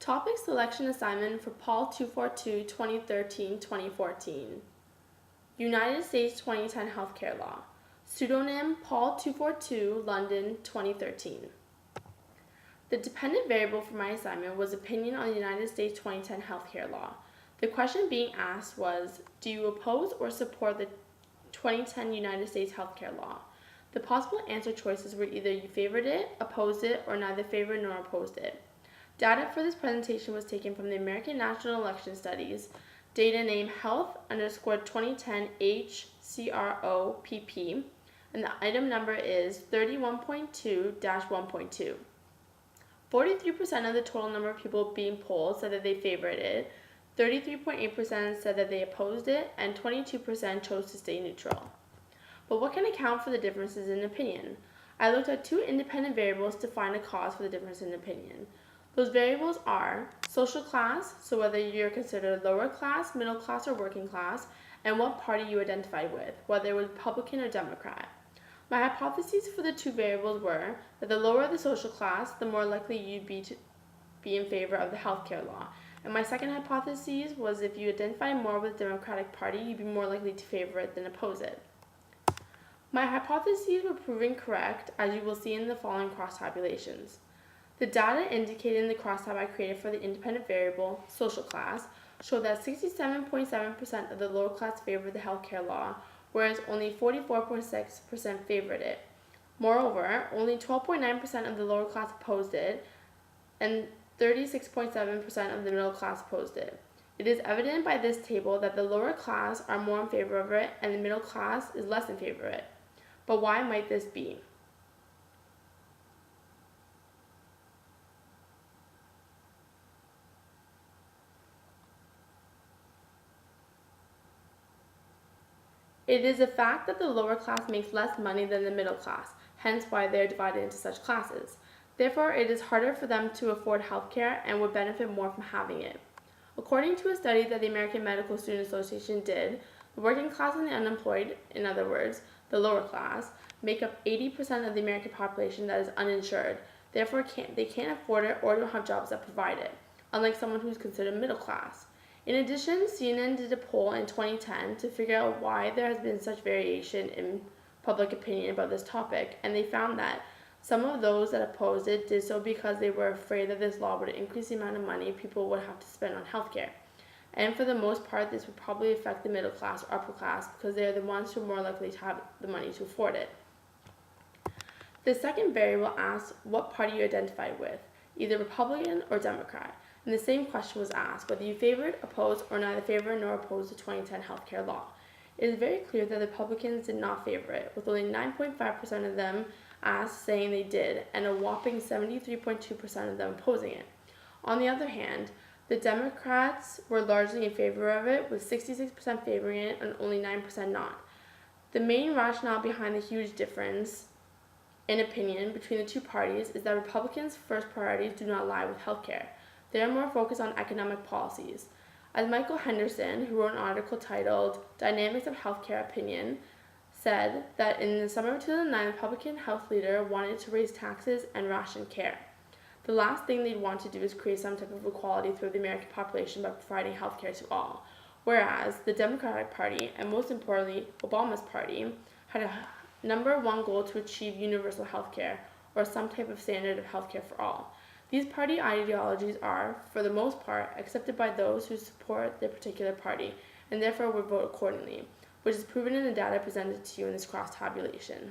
Topic selection assignment for POL242-2013-2014. United States 2010 Healthcare Law. Pseudonym POL242london2013. The dependent variable for my assignment was opinion on the United States 2010 Healthcare Law. The question being asked was, do you oppose or support the 2010 United States Healthcare Law? The possible answer choices were either you favored it, opposed it, or neither favored nor opposed it. Data for this presentation was taken from the American National Election Studies, data name health_2010 HCROPP, and the item number is 31.2-1.2. 43% of the total number of people being polled said that they favored it, 33.8% said that they opposed it, and 22% chose to stay neutral. But what can account for the differences in opinion? I looked at two independent variables to find a cause for the difference in opinion. Those variables are social class, so whether you're considered lower class, middle class, or working class, and what party you identify with, whether it was Republican or Democrat. My hypotheses for the two variables were that the lower the social class, the more likely you'd be to be in favor of the healthcare law. And my second hypothesis was if you identify more with the Democratic Party, you'd be more likely to favor it than oppose it. My hypotheses were proven correct, as you will see in the following cross tabulations. The data indicated in the crosstab I created for the independent variable, social class, showed that 67.7% of the lower class favored the healthcare law, whereas only 44.6% favored it. Moreover, only 12.9% of the lower class opposed it, and 36.7% of the middle class opposed it. It is evident by this table that the lower class are more in favor of it, and the middle class is less in favor of it. But why might this be? It is a fact that the lower class makes less money than the middle class, hence why they are divided into such classes. Therefore, it is harder for them to afford healthcare and would benefit more from having it. According to a study that the American Medical Student Association did, the working class and the unemployed, in other words, the lower class, make up 80% of the American population that is uninsured. Therefore, they can't afford it or don't have jobs that provide it, unlike someone who is considered middle class. In addition, CNN did a poll in 2010 to figure out why there has been such variation in public opinion about this topic, and they found that some of those that opposed it did so because they were afraid that this law would increase the amount of money people would have to spend on healthcare. And for the most part, this would probably affect the middle class or upper class because they are the ones who are more likely to have the money to afford it. The second variable asks what party you identified with, either Republican or Democrat. And the same question was asked, whether you favored, opposed, or neither favored nor opposed the 2010 healthcare law. It is very clear that the Republicans did not favor it, with only 9.5% of them asked saying they did, and a whopping 73.2% of them opposing it. On the other hand, the Democrats were largely in favor of it, with 66% favoring it and only 9% not. The main rationale behind the huge difference in opinion between the two parties is that Republicans' first priorities do not lie with healthcare. They are more focused on economic policies. As Michael Henderson, who wrote an article titled Dynamics of Healthcare Opinion, said that in the summer of 2009, the Republican health leader wanted to raise taxes and ration care. The last thing they'd want to do is create some type of equality through the American population by providing healthcare to all. Whereas the Democratic Party, and most importantly, Obama's party, had a number one goal to achieve universal healthcare, or some type of standard of healthcare for all. These party ideologies are, for the most part, accepted by those who support their particular party, and therefore would vote accordingly, which is proven in the data presented to you in this cross tabulation.